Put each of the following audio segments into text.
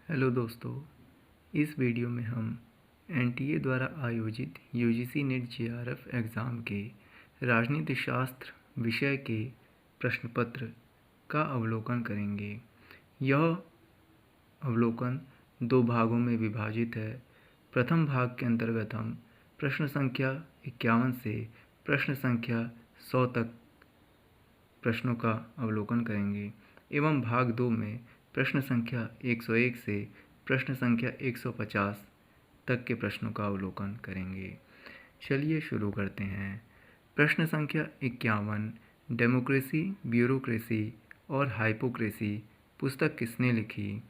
Hello दोस्तों, इस video में हम एनटीए द्वारा आयोजित यूजीसी नेट जेआरएफ एग्ज़ाम के राजनीति शास्त्र विषय के प्रश्न पत्र का अवलोकन करेंगे। यह अवलोकन दो भागों में विभाजित है। प्रथम भाग के अंतर्गत हम प्रश्न संख्या 51 से प्रश्न संख्या 100 तक प्रश्नों का अवलोकन करेंगे एवं भाग 2 में प्रश्न संख्या 101 से प्रश्न संख्या 150 तक के प्रश्नों का अवलोकन करेंगे। चलिए शुरू करते हैं। प्रश्न संख्या 51, डेमोक्रेसी, ब्यूरोक्रेसी और हाइपोक्रेसी पुस्तक किसने लिखी?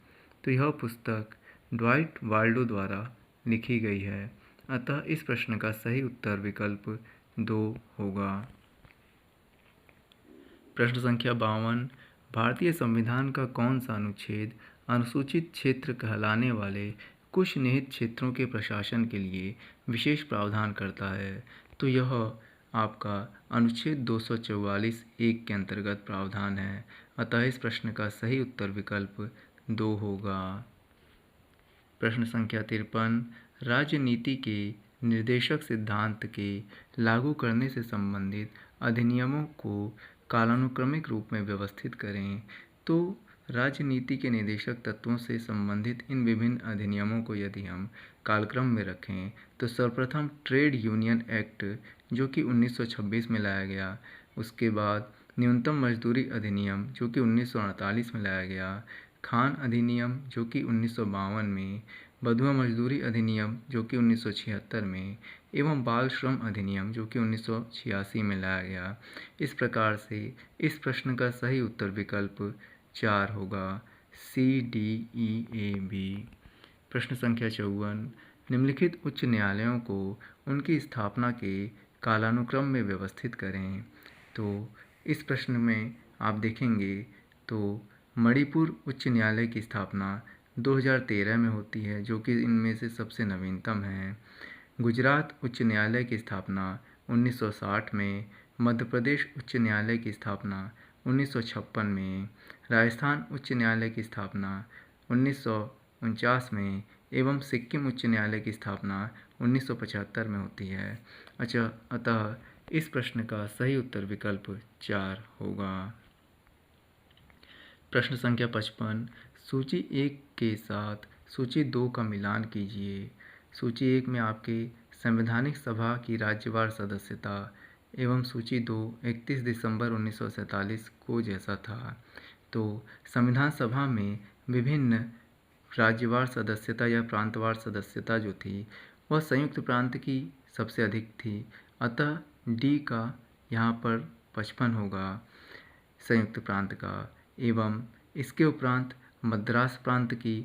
तो यह पुस्तक ड्वाइट वाल्डो द्वारा लिखी गई है, अतः इस प्रश्न का सही उत्तर विकल्प 2 होगा। प्रश्न संख्या 52, भारतीय संविधान का कौन सा अनुच्छेद अनुसूचित क्षेत्र कहलाने वाले कुछ निहित क्षेत्रों के प्रशासन के लिए विशेष प्रावधान करता है? तो यह आपका अनुच्छेद 244 1 के अंतर्गत प्रावधान है, अतः इस प्रश्न का सही उत्तर विकल्प 2 होगा। प्रश्न संख्या 53, राजनीति के निर्देशक सिद्धांत के लागू करने से संबंधित अधिनियमों को कालानुक्रमिक रूप में व्यवस्थित करें। तो राजनीति के निर्देशक तत्वों से संबंधित इन विभिन्न अधिनियमों को यदि हम कालक्रम में रखें तो सर्वप्रथम ट्रेड यूनियन एक्ट जो कि 1926 में लाया गया, उसके बाद न्यूनतम मजदूरी अधिनियम जो कि 1948 में लाया गया, खान अधिनियम जो कि 1952 में, बंधुआ मजदूरी अधिनियम जो कि 1976 में एवं बाल श्रम अधिनियम जो कि 1986 में लाया गया। इस प्रकार से इस प्रश्न का सही उत्तर विकल्प 4 होगा, CDEAB। प्रश्न संख्या 54, निम्नलिखित उच्च न्यायालयों को उनकी स्थापना के कालानुक्रम में व्यवस्थित करें। तो इस प्रश्न में आप देखेंगे तो मणिपुर उच्च न्यायालय की स्थापना 2013 में होती है, जो कि इनमें से सबसे नवीनतम है। गुजरात उच्च न्यायालय की स्थापना 1960 में, मध्य प्रदेश उच्च न्यायालय की स्थापना 1956 में, राजस्थान उच्च न्यायालय की स्थापना 1949 में एवं सिक्किम उच्च न्यायालय की स्थापना 1975 में होती है। अच्छा, अतः इस प्रश्न का सही उत्तर विकल्प 4 होगा। प्रश्न संख्या 55, सूची 1 के साथ सूची 2 का मिलान कीजिए। सूची 1 में आपके संवैधानिक सभा की राज्यवार सदस्यता एवं सूची 2 31 दिसंबर 1947 को जैसा था। तो संविधान सभा में विभिन्न राज्यवार सदस्यता या प्रांतवार सदस्यता जो थी वह संयुक्त प्रांत की सबसे अधिक थी, अतः डी का यहाँ पर 55 होगा संयुक्त प्रांत का। एवं इसके उपरांत मद्रास प्रांत की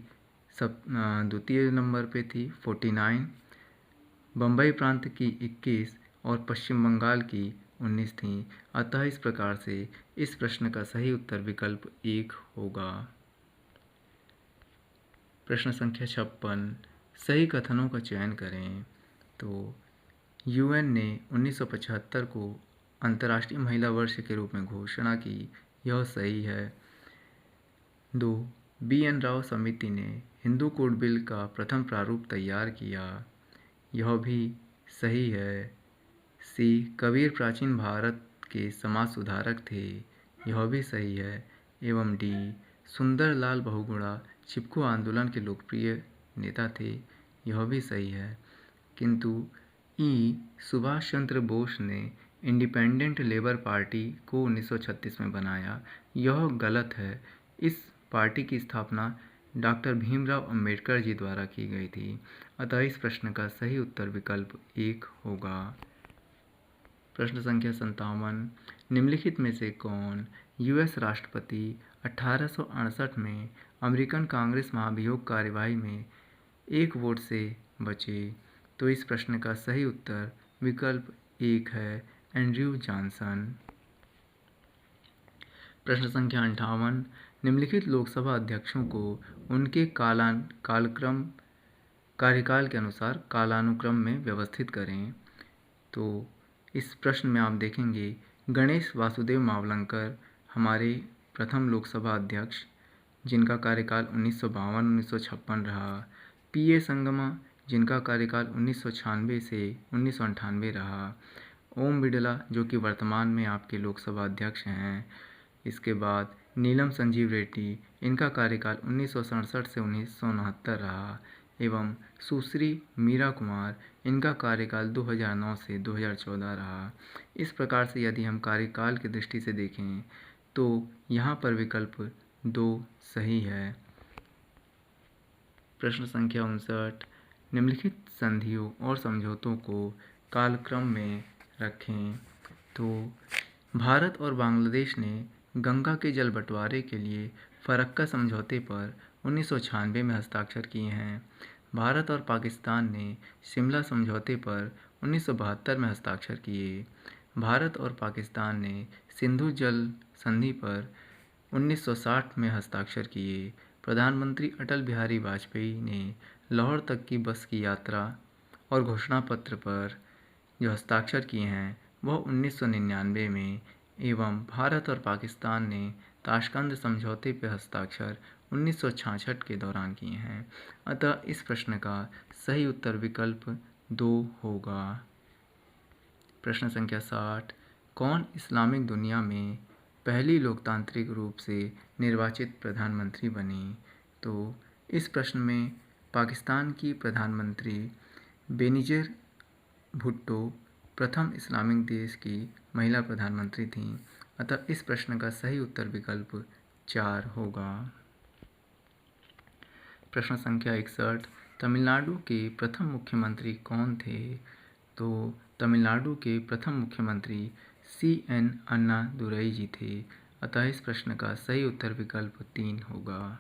द्वितीय नंबर पे थी 49, बम्बई प्रांत की 21 और पश्चिम बंगाल की 19 थी, अतः इस प्रकार से इस प्रश्न का सही उत्तर विकल्प 1 होगा। प्रश्न संख्या 56, सही कथनों का चयन करें। तो यूएन ने 1975 को अंतर्राष्ट्रीय महिला वर्ष के रूप में घोषणा की, यह सही है। 2, BN राव समिति ने हिंदू कोड बिल का प्रथम प्रारूप तैयार किया, यह भी सही है। C, कबीर प्राचीन भारत के समाज सुधारक थे, यह भी सही है। एवं D, सुंदरलाल बहुगुणा चिपको आंदोलन के लोकप्रिय नेता थे, यह भी सही है। किंतु E, सुभाष चंद्र बोस ने इंडिपेंडेंट लेबर पार्टी को 1936 में बनाया, यह गलत है। इस पार्टी की स्थापना डॉक्टर भीमराव अंबेडकर जी द्वारा की गई थी, अतः इस प्रश्न का सही उत्तर विकल्प 1 होगा। प्रश्न संख्या 57, निम्नलिखित में से कौन यूएस राष्ट्रपति 1868 में अमेरिकन कांग्रेस महाभियोग कार्यवाही में 1 वोट से बचे? तो इस प्रश्न का सही उत्तर विकल्प 1 है, एंड्रयू जॉनसन। प्रश्न संख्या 58, निम्नलिखित लोकसभा अध्यक्षों को उनके कार्यकाल के अनुसार कालानुक्रम में व्यवस्थित करें। तो इस प्रश्न में आप देखेंगे गणेश वासुदेव मावलंकर हमारे प्रथम लोकसभा अध्यक्ष, जिनका कार्यकाल 1952-1956 रहा। पी ए संगमा, जिनका कार्यकाल 1996 से 1998 रहा। ओम बिड़ला, जो कि वर्तमान में आपके लोकसभा अध्यक्ष हैं। इसके बाद नीलम संजीव रेड्डी, इनका कार्यकाल 1967 से 1969 रहा। एवं सुश्री मीरा कुमार, इनका कार्यकाल 2009 से 2014 रहा। इस प्रकार से यदि हम कार्यकाल की दृष्टि से देखें तो यहाँ पर विकल्प 2 सही है। प्रश्न संख्या 59, निम्नलिखित संधियों और समझौतों को कालक्रम में रखें। तो भारत और बांग्लादेश ने गंगा के जल बंटवारे के लिए फरक्का समझौते पर 1996 में हस्ताक्षर किए हैं। भारत और पाकिस्तान ने शिमला समझौते पर 1972 में हस्ताक्षर किए। भारत और पाकिस्तान ने सिंधु जल संधि पर 1960 में हस्ताक्षर किए। प्रधानमंत्री अटल बिहारी वाजपेयी ने लाहौर तक की बस की यात्रा और घोषणा पत्र पर जो हस्ताक्षर किए हैं वह 1999 में। एवं भारत और पाकिस्तान ने ताशकंद समझौते पर हस्ताक्षर 1966 के दौरान किए हैं। अतः इस प्रश्न का सही उत्तर विकल्प 2 होगा। प्रश्न संख्या 60, कौन इस्लामिक दुनिया में पहली लोकतांत्रिक रूप से निर्वाचित प्रधानमंत्री बनी? तो इस प्रश्न में पाकिस्तान की प्रधानमंत्री बेनज़ीर भुट्टो प्रथम इस्लामिक देश की महिला प्रधानमंत्री थीं। अतः इस प्रश्न का सही उत्तर विकल्प 4 होगा। प्रश्न संख्या 61, तमिलनाडु के प्रथम मुख्यमंत्री कौन थे? तो तमिलनाडु के प्रथम मुख्यमंत्री CN अन्नादुरई जी थे। अतः इस प्रश्न का सही उत्तर विकल्प 3 होगा।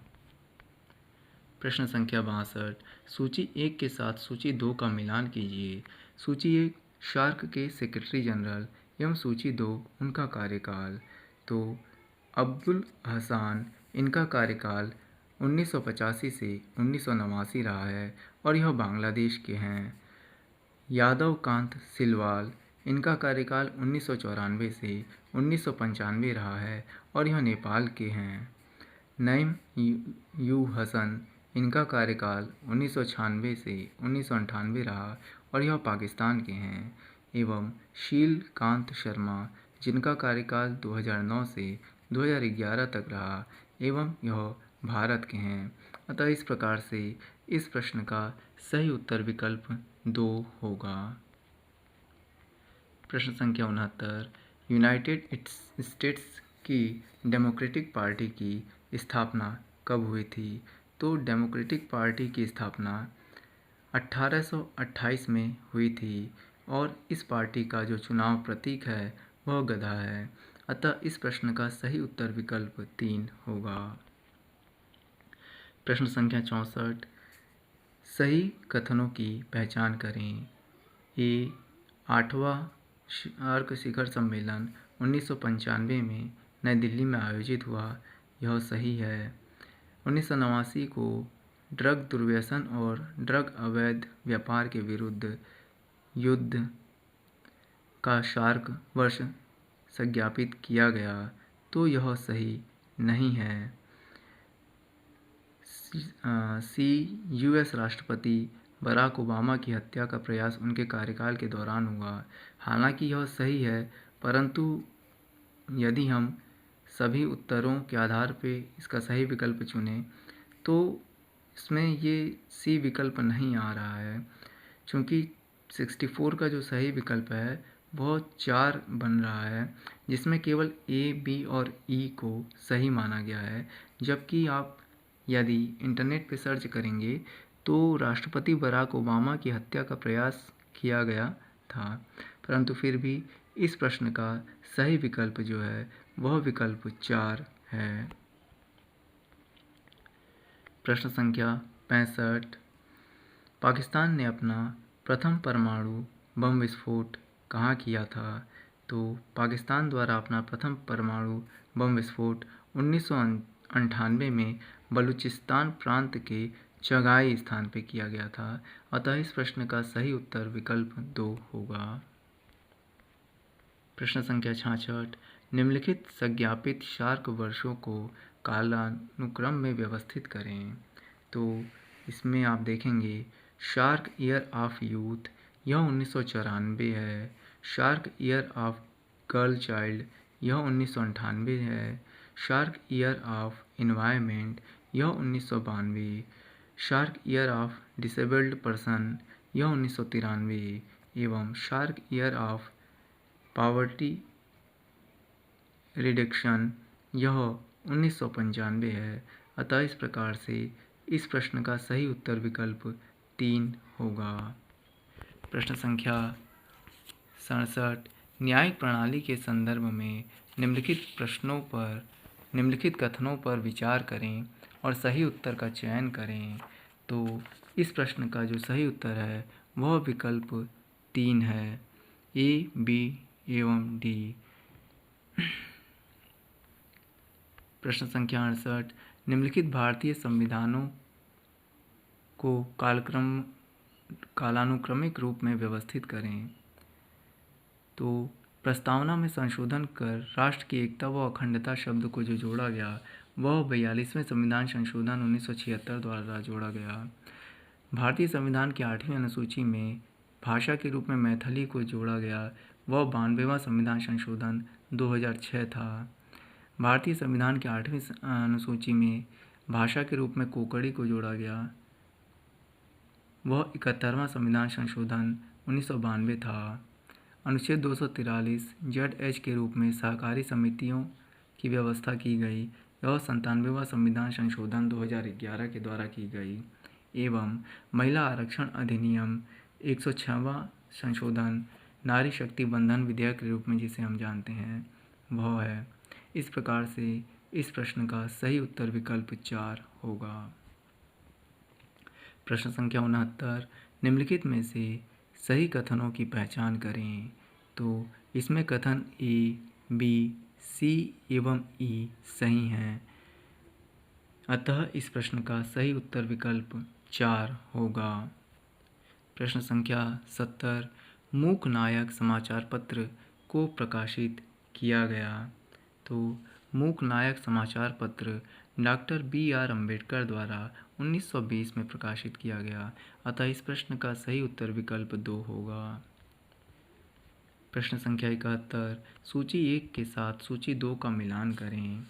प्रश्न संख्या 62, सूची 1 के साथ सूची 2 का मिलान कीजिए। सूची 1 सार्क के सेक्रेटरी जनरल एवं सूची 2 उनका कार्यकाल। तो अब्दुल हसान, इनका कार्यकाल 1985 से 1989 रहा है और यह बांग्लादेश के हैं। यादव कांत सिलवाल, इनका कार्यकाल 1994 से 1995 रहा है और यह नेपाल के हैं। नईम यू हसन, इनका कार्यकाल 1996 से 1998 रहा और यह पाकिस्तान के हैं। एवं शीलकांत शर्मा, जिनका कार्यकाल 2009 से 2011 तक रहा एवं यह भारत के हैं। अतः इस प्रकार से इस प्रश्न का सही उत्तर विकल्प 2 होगा। प्रश्न संख्या 69, यूनाइटेड स्टेट्स की डेमोक्रेटिक पार्टी की स्थापना कब हुई थी? तो डेमोक्रेटिक पार्टी की स्थापना 1828 में हुई थी और इस पार्टी का जो चुनाव प्रतीक है वह गधा है। अतः इस प्रश्न का सही उत्तर विकल्प 3 होगा। प्रश्न संख्या 64, सही कथनों की पहचान करें। ए, 8वां सार्क शिखर सम्मेलन 1995 में नई दिल्ली में आयोजित हुआ, यह सही है। 1989 को ड्रग दुर्व्यसन और ड्रग अवैध व्यापार के विरुद्ध युद्ध का सार्क वर्ष सत्यापित किया गया, तो यह सही नहीं है। US राष्ट्रपति बराक ओबामा की हत्या का प्रयास उनके कार्यकाल के दौरान हुआ। हालांकि यह सही है, परंतु यदि हम सभी उत्तरों के आधार पे इसका सही विकल्प चुनें तो इसमें ये सी विकल्प नहीं आ रहा है, क्योंकि 64 का जो सही विकल्प है वह 4 बन रहा है, जिसमें केवल A, B और E को सही माना गया है। जबकि आप यदि इंटरनेट पे सर्च करेंगे तो राष्ट्रपति बराक ओबामा की हत्या का प्रयास किया गया था, परंतु फिर भी इस प्रश्न का सही विकल्प जो है वह विकल्प 4 है। प्रश्न संख्या 65, पाकिस्तान ने अपना प्रथम परमाणु बम विस्फोट कहाँ किया था? तो पाकिस्तान द्वारा अपना प्रथम परमाणु बम विस्फोट 1998 में बलूचिस्तान प्रांत के चगाई स्थान पर किया गया था। अतः इस प्रश्न का सही उत्तर विकल्प 2 होगा। प्रश्न संख्या 66, निम्नलिखित सत्यापित सार्क वर्षों को कालानुक्रम में व्यवस्थित करें। तो इसमें आप देखेंगे शार्क ईयर ऑफ यूथ, यह 1994 है। Shark year of girl child, यह 1998 है। शार्क ईयर ऑफ इन्वायरमेंट, यह 1992। Shark year of disabled person, यह 1993 एवं shark year of poverty reduction, यह 1995 है। अतः इस प्रकार से इस प्रश्न का सही उत्तर विकल्प 3 होगा। प्रश्न संख्या 67, न्यायिक प्रणाली के संदर्भ में निम्नलिखित कथनों पर विचार करें और सही उत्तर का चयन करें। तो इस प्रश्न का जो सही उत्तर है वह विकल्प 3 है, ए, बी एवं डी। प्रश्न संख्या 68, निम्नलिखित भारतीय संविधानों को कालानुक्रमिक रूप में व्यवस्थित करें। तो प्रस्तावना में संशोधन कर राष्ट्र की एकता व अखंडता शब्द को जो जोड़ा गया वह 42वें संविधान संशोधन 1976 द्वारा जोड़ा गया। भारतीय संविधान की 8वीं अनुसूची में भाषा के रूप में मैथिली को जोड़ा गया, वह 92वां संविधान संशोधन 2006 था। भारतीय संविधान की 8वीं अनुसूची में भाषा के रूप में कोंकणी को जोड़ा गया, वह 71वां संविधान संशोधन 1992 था। अनुच्छेद 243 ZH के रूप में सहकारी समितियों की व्यवस्था की गई, यह 97वां संविधान संशोधन 2011 के द्वारा की गई। एवं महिला आरक्षण अधिनियम 106वां संशोधन नारी शक्ति बंधन विधेयक के रूप में जिसे हम जानते हैं वह है। इस प्रकार से इस प्रश्न का सही उत्तर विकल्प 4 होगा। प्रश्न संख्या 69, निम्नलिखित में से सही कथनों की पहचान करें। तो इसमें कथन ए, बी, सी एवं ई सही हैं, अतः इस प्रश्न का सही उत्तर विकल्प 4 होगा। प्रश्न संख्या 70, मूक नायक समाचार पत्र को प्रकाशित किया गया। तो मूक नायक समाचार पत्र डॉक्टर BR अम्बेडकर द्वारा 1920 में प्रकाशित किया गया, अतः इस प्रश्न का सही उत्तर विकल्प 2 होगा। प्रश्न संख्या 71, सूची 1 के साथ सूची 2 का मिलान करें।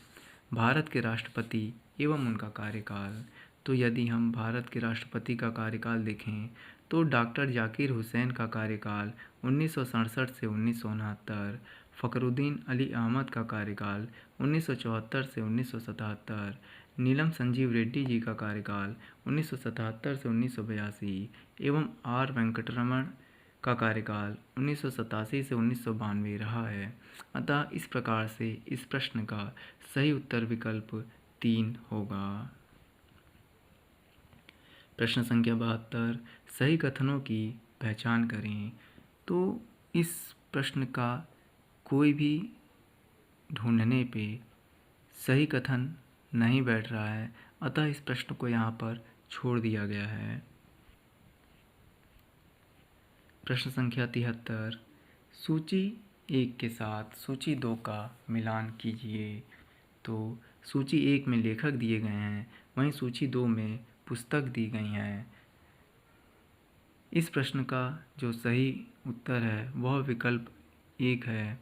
भारत के राष्ट्रपति एवं उनका कार्यकाल। तो यदि हम भारत के राष्ट्रपति का कार्यकाल देखें तो डॉक्टर जाकिर हुसैन का कार्यकाल 1967 से 1969, फ़खरुद्दीन अली अहमद का कार्यकाल 1974 से 1977, नीलम संजीव रेड्डी जी का कार्यकाल 1977 से 1982 एवं R वेंकटरमण का कार्यकाल 1987 से 1992 रहा है। अतः इस प्रकार से इस प्रश्न का सही उत्तर विकल्प 3 होगा। प्रश्न संख्या 72, सही कथनों की पहचान करें। तो इस प्रश्न का कोई भी ढूंढने पे सही कथन नहीं बैठ रहा है, अतः इस प्रश्न को यहाँ पर छोड़ दिया गया है। प्रश्न संख्या 73, सूची 1 के साथ सूची 2 का मिलान कीजिए। तो सूची 1 में लेखक दिए गए हैं, वहीं सूची 2 में पुस्तक दी गई हैं। इस प्रश्न का जो सही उत्तर है वह विकल्प 1 है।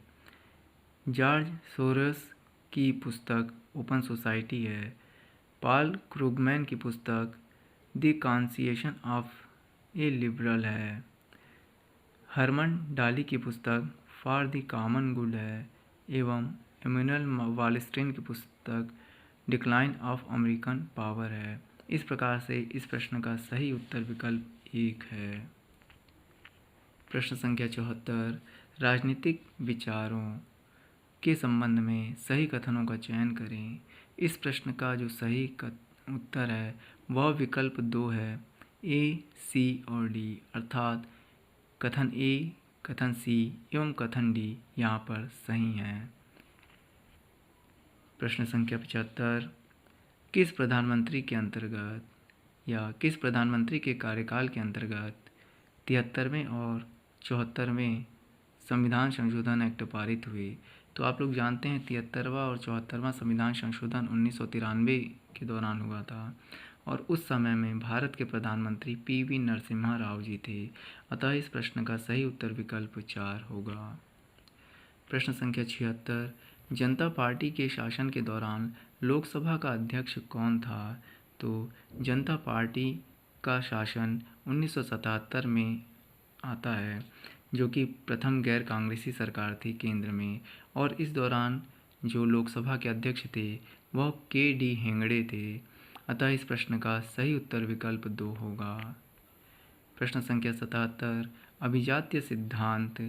जॉर्ज सोरोस की पुस्तक ओपन सोसाइटी है। पॉल क्रूगमैन की पुस्तक the conscious of A liberal है। हरमन डाली की पुस्तक फॉर द कॉमन गुड है। एवं इमैनुअल वालस्टीन की पुस्तक डिक्लाइन ऑफ अमेरिकन पावर है। इस प्रकार से इस प्रश्न का सही उत्तर विकल्प 1 है। प्रश्न संख्या 74, राजनीतिक विचारों के संबंध में सही कथनों का चयन करें। इस प्रश्न का जो सही उत्तर है वह विकल्प 2 है, A, C और D, अर्थात कथन A, कथन C एवं कथन D यहाँ पर सही हैं। प्रश्न संख्या 75, किस प्रधानमंत्री के कार्यकाल के अंतर्गत 73वें और 74वें संविधान संशोधन एक्ट पारित हुए। तो आप लोग जानते हैं 73वां और 74वां संविधान संशोधन 1993 के दौरान हुआ था और उस समय में भारत के प्रधानमंत्री पीवी नरसिम्हा राव जी थे। अतः इस प्रश्न का सही उत्तर विकल्प 4 होगा। प्रश्न संख्या 76, जनता पार्टी के शासन के दौरान लोकसभा का अध्यक्ष कौन था? तो जनता पार्टी का शासन 1977 में आता है, जो कि प्रथम गैर कांग्रेसी सरकार थी केंद्र में, और इस दौरान जो लोकसभा के अध्यक्ष थे वह के.डी. हेगड़े थे। अतः इस प्रश्न का सही उत्तर विकल्प 2 होगा। प्रश्न संख्या 77, अभिजात्य सिद्धांत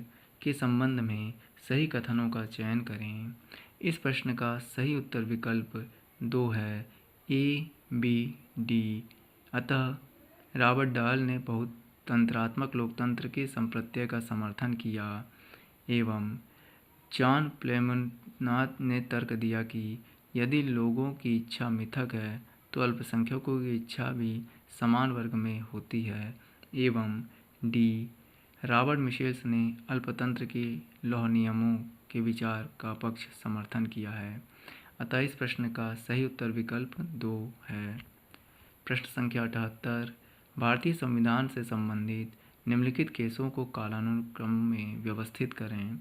के संबंध में सही कथनों का चयन करें। इस प्रश्न का सही उत्तर विकल्प 2 है, ए, बी, डी। अतः रॉबर्ट डायल ने बहुतंत्रात्मक लोकतंत्र के संप्रत्यय का समर्थन किया एवं जॉन प्लेमेंट ने तर्क दिया कि यदि लोगों की इच्छा मिथक है तो अल्पसंख्यकों की इच्छा भी समान वर्ग में होती है। एवं डी, रॉबर्ट मिशेल्स ने अल्पतंत्र के लौह नियमों के विचार का पक्ष समर्थन किया है। अतः इस प्रश्न का सही उत्तर विकल्प 2 है। प्रश्न संख्या 78, भारतीय संविधान से संबंधित निम्नलिखित केसों को कालानुक्रम में व्यवस्थित करें।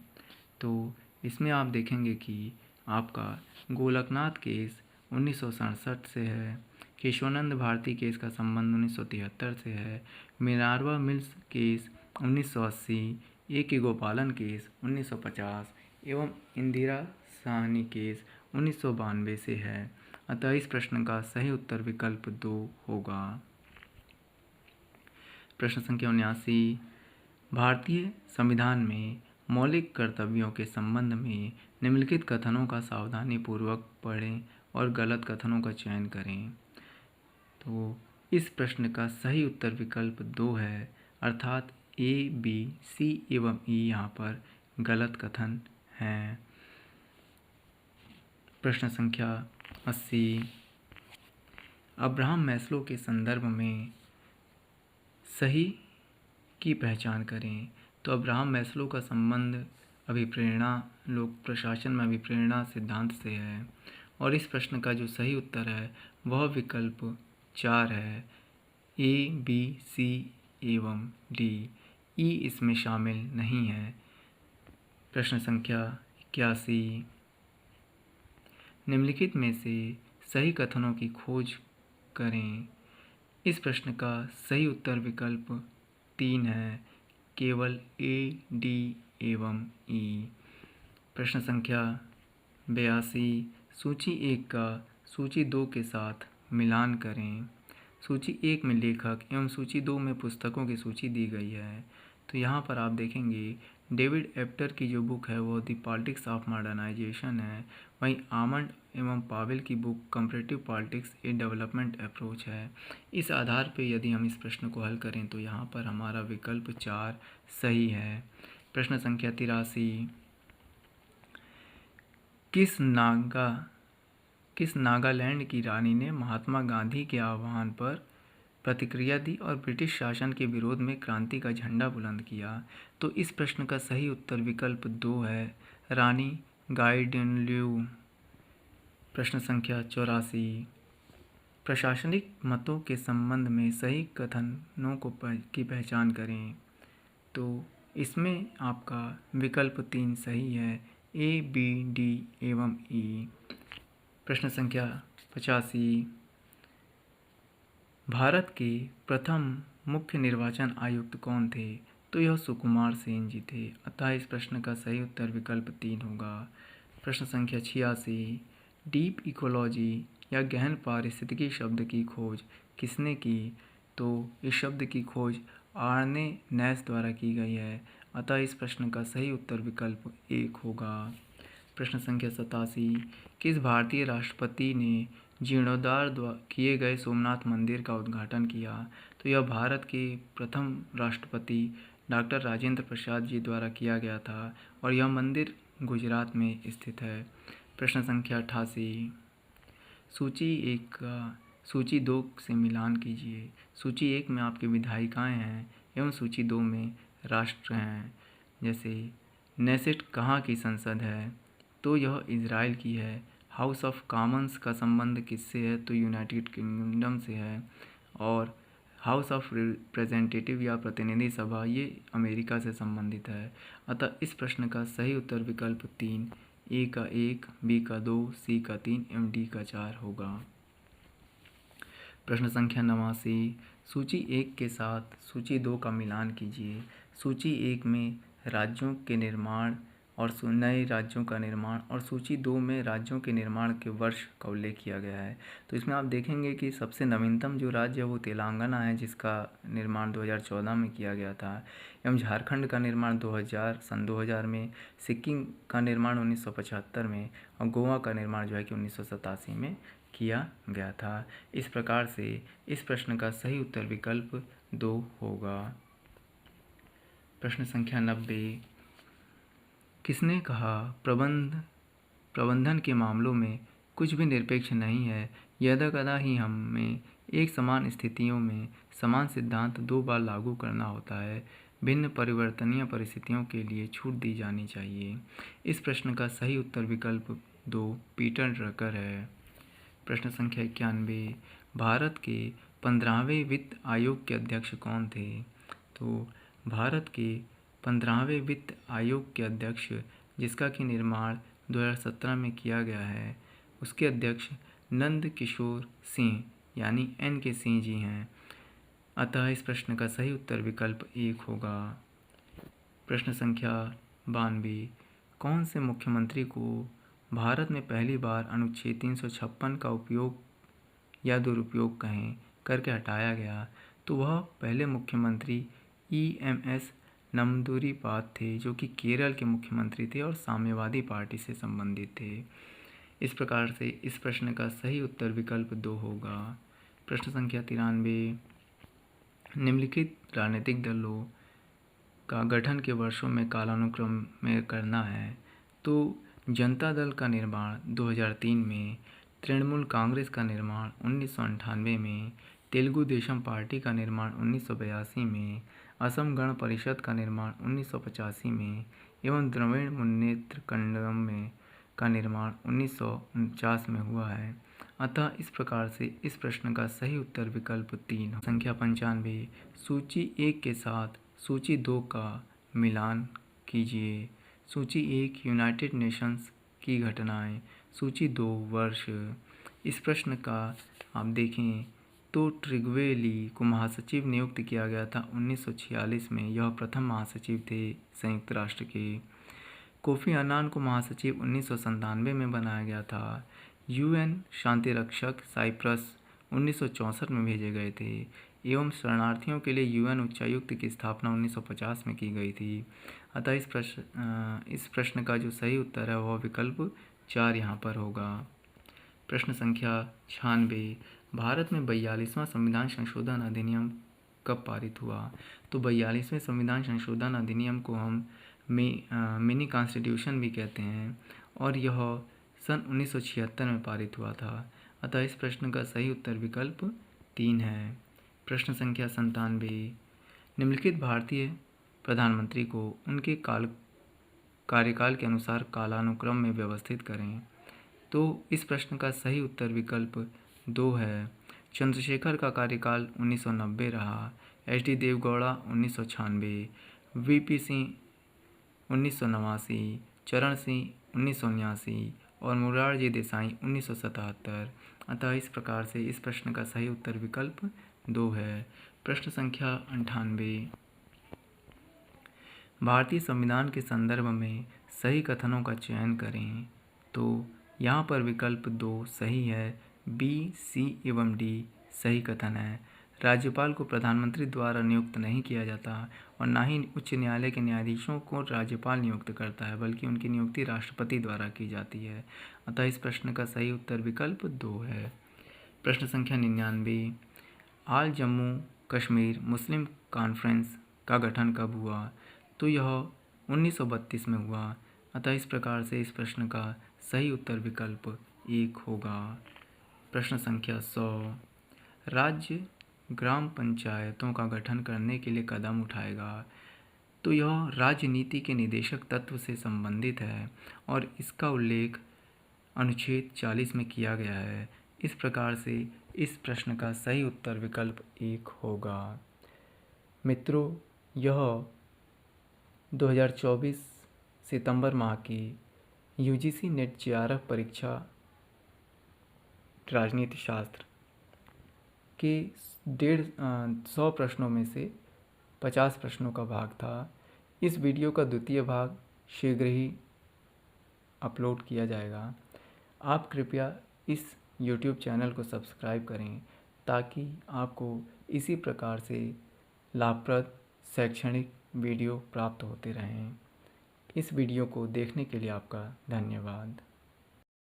तो इसमें आप देखेंगे कि आपका गोलकनाथ केस 1967 से है, केशवानंद भारती केस का संबंध 1973 से है, मिनार्वा मिल्स केस 1980, ए के गोपालन केस 1950 एवं इंदिरा साहनी केस 1992 से है। अतः इस प्रश्न का सही उत्तर विकल्प 2 होगा। प्रश्न संख्या 79, भारतीय संविधान में मौलिक कर्तव्यों के संबंध में निम्नलिखित कथनों का सावधानीपूर्वक पढ़ें और गलत कथनों का चयन करें। तो इस प्रश्न का सही उत्तर विकल्प 2 है, अर्थात ए, बी, सी एवं ई यहाँ पर गलत कथन हैं। प्रश्न संख्या 80, अब्राहम मैस्लो के संदर्भ में सही की पहचान करें। तो अब्राहम मैस्लो का संबंध अभिप्रेरणा, लोक प्रशासन में अभिप्रेरणा सिद्धांत से है और इस प्रश्न का जो सही उत्तर है वह विकल्प 4 है, ए, बी, सी एवं डी। ई इसमें शामिल नहीं है। प्रश्न संख्या 81, निम्नलिखित में से सही कथनों की खोज करें। इस प्रश्न का सही उत्तर विकल्प 3 है, केवल ए, डी एवं ई। प्रश्न संख्या 82, सूची 1 का सूची 2 के साथ मिलान करें। सूची 1 में लेखक एवं सूची 2 में पुस्तकों की सूची दी गई है। तो यहाँ पर आप देखेंगे डेविड एप्टर की जो बुक है वो द पॉलिटिक्स ऑफ मॉडर्नाइजेशन है, वहीं आमंड एवं पावेल की बुक कंपैरेटिव पॉलिटिक्स ए डेवलपमेंट अप्रोच है। इस आधार पे यदि हम इस प्रश्न को हल करें तो यहाँ पर हमारा विकल्प 4 सही है। प्रश्न संख्या 83, किस नागालैंड की रानी ने महात्मा गांधी के आह्वान पर प्रतिक्रिया दी और ब्रिटिश शासन के विरोध में क्रांति का झंडा बुलंद किया? तो इस प्रश्न का सही उत्तर विकल्प 2 है, रानी गाइडिनल्यू। प्रश्न संख्या 84, प्रशासनिक मतों के संबंध में सही कथनों की पहचान करें। तो इसमें आपका विकल्प 3 सही है, ए, बी, डी एवं ई। प्रश्न संख्या 85, भारत के प्रथम मुख्य निर्वाचन आयुक्त कौन थे? तो यह सुकुमार सेन जी थे। अतः इस प्रश्न का सही उत्तर विकल्प 3 होगा। प्रश्न संख्या 86, डीप इकोलॉजी या गहन पारिस्थितिकी शब्द की खोज किसने की? तो इस शब्द की खोज आर्ने नैस द्वारा की गई है। अतः इस प्रश्न का सही उत्तर विकल्प 1 होगा। प्रश्न संख्या 87, किस भारतीय राष्ट्रपति ने जीर्णोद्धार किए गए सोमनाथ मंदिर का उद्घाटन किया? तो यह भारत के प्रथम राष्ट्रपति डॉक्टर राजेंद्र प्रसाद जी द्वारा किया गया था और यह मंदिर गुजरात में स्थित है। प्रश्न संख्या 88, सूची 1 का सूची 2 से मिलान कीजिए। सूची 1 में आपकी विधायिकाएं हैं एवं सूची 2 में राष्ट्र हैं। जैसे नेसेट कहाँ की संसद है? तो यह इजराइल की है। हाउस ऑफ कॉमन्स का संबंध किससे है? तो यूनाइटेड किंगडम से है। और हाउस ऑफ रिप्रेजेंटेटिव या प्रतिनिधि सभा ये अमेरिका से संबंधित है। अतः इस प्रश्न का सही उत्तर विकल्प 3, ए का 1, बी का 2, सी का 3 एवं डी का 4 होगा। प्रश्न संख्या 89, सूची 1 के साथ सूची 2 का मिलान कीजिए। सूची 1 में राज्यों के निर्माण और नए राज्यों का निर्माण और सूची 2 में राज्यों के निर्माण के वर्ष का उल्लेख किया गया है। तो इसमें आप देखेंगे कि सबसे नवीनतम जो राज्य है वो तेलंगाना है, जिसका निर्माण 2014 में किया गया था, एवं झारखंड का निर्माण सन 2000 में, सिक्किम का निर्माण 1975 में और गोवा का निर्माण जो है कि 1987 में किया गया था। इस प्रकार से इस प्रश्न का सही उत्तर विकल्प 2 होगा। प्रश्न संख्या 90, किसने कहा प्रबंधन के मामलों में कुछ भी निरपेक्ष नहीं है। यदा ही हमें एक समान स्थितियों में समान सिद्धांत 2 बार लागू करना होता है। भिन्न परिवर्तनीय परिस्थितियों के लिए छूट दी जानी चाहिए। इस प्रश्न का सही उत्तर विकल्प 2 पीटर ड्रकर है। प्रश्न संख्या 91, भारत के 15वें वित्त आयोग के अध्यक्ष कौन थे? तो भारत के 15वें वित्त आयोग के अध्यक्ष, जिसका कि निर्माण 2017 में किया गया है, उसके अध्यक्ष नंद किशोर सिंह यानी NK सिंह जी हैं। अतः इस प्रश्न का सही उत्तर विकल्प 1 होगा। प्रश्न संख्या 92, कौन से मुख्यमंत्री को भारत में पहली बार अनुच्छेद 356 का उपयोग या दुरुपयोग कहें करके हटाया गया? तो वह पहले मुख्यमंत्री EMS नंबूदिरी थे, जो कि केरल के मुख्यमंत्री थे और साम्यवादी पार्टी से संबंधित थे। इस प्रकार से इस प्रश्न का सही उत्तर विकल्प 2 होगा। प्रश्न संख्या 93, निम्नलिखित राजनीतिक दलों का गठन के वर्षों में कालानुक्रम में करना है। तो जनता दल का निर्माण 2003 में, तृणमूल कांग्रेस का निर्माण 1998 में, तेलुगु देशम पार्टी का निर्माण 1982 में, असम गण परिषद का निर्माण 1985 में एवं द्रविड़ मुन्नेत्र कड़गम में का निर्माण 1949 में हुआ है। अतः इस प्रकार से इस प्रश्न का सही उत्तर विकल्प 3। संख्या 95, सूची 1 के साथ सूची 2 का मिलान कीजिए। सूची 1 यूनाइटेड नेशंस की घटनाएं, सूची 2 वर्ष। इस प्रश्न का आप देखें तो ट्रिग्वे को महासचिव नियुक्त किया गया था 1946 में। यह प्रथम महासचिव थे संयुक्त राष्ट्र के। कोफी अन्नान को महासचिव 1997 में बनाया गया था। UN शांति रक्षक साइप्रस 1964 में भेजे गए थे एवं शरणार्थियों के लिए UN उच्चायुक्त की स्थापना 1950 में की गई थी। अतः इस प्रश्न का जो सही उत्तर है वह विकल्प 4 यहाँ पर होगा। प्रश्न संख्या 96, भारत में 42वां संविधान संशोधन अधिनियम कब पारित हुआ? तो 42वें संविधान संशोधन अधिनियम को हम मिनी कॉन्स्टिट्यूशन भी कहते हैं और यह सन 1976 में पारित हुआ था। अतः इस प्रश्न का सही उत्तर विकल्प 3 है। प्रश्न संख्या 97, निम्नलिखित भारतीय प्रधानमंत्री को उनके कार्यकाल के अनुसार कालानुक्रम में व्यवस्थित करें। तो इस प्रश्न का सही उत्तर विकल्प 2 है। चंद्रशेखर का कार्यकाल 1990 रहा, HD देवगौड़ा 1996, VP सिंह 1989, चरण सिंह 1979 और मोरारजी देसाई 1977। अतः इस प्रकार से इस प्रश्न का सही उत्तर विकल्प 2 है। प्रश्न संख्या 98, भारतीय संविधान के संदर्भ में सही कथनों का चयन करें। तो यहाँ पर विकल्प 2 सही है, B, C एवं D सही कथन है। राज्यपाल को प्रधानमंत्री द्वारा नियुक्त नहीं किया जाता और ना ही उच्च न्यायालय के न्यायाधीशों को राज्यपाल नियुक्त करता है, बल्कि उनकी नियुक्ति राष्ट्रपति द्वारा की जाती है। अतः इस प्रश्न का सही उत्तर विकल्प 2 है। प्रश्न संख्या 99, ऑल जम्मू कश्मीर मुस्लिम कॉन्फ्रेंस का गठन कब हुआ? तो यह 1932 में हुआ। अतः इस प्रकार से इस प्रश्न का सही उत्तर विकल्प 1 होगा। प्रश्न संख्या 100, राज्य ग्राम पंचायतों का गठन करने के लिए कदम उठाएगा। तो यह राजनीति के निदेशक तत्व से संबंधित है और इसका उल्लेख अनुच्छेद 40 में किया गया है। इस प्रकार से इस प्रश्न का सही उत्तर विकल्प 1 होगा। मित्रों, यह 2024 सितंबर माह की यूजीसी नेट जेआरएफ परीक्षा राजनीति शास्त्र के 150 प्रश्नों में से 50 प्रश्नों का भाग था। इस वीडियो का द्वितीय भाग शीघ्र ही अपलोड किया जाएगा। आप कृपया इस YouTube चैनल को सब्सक्राइब करें ताकि आपको इसी प्रकार से लाभप्रद शैक्षणिक वीडियो प्राप्त होते रहें। इस वीडियो को देखने के लिए आपका धन्यवाद।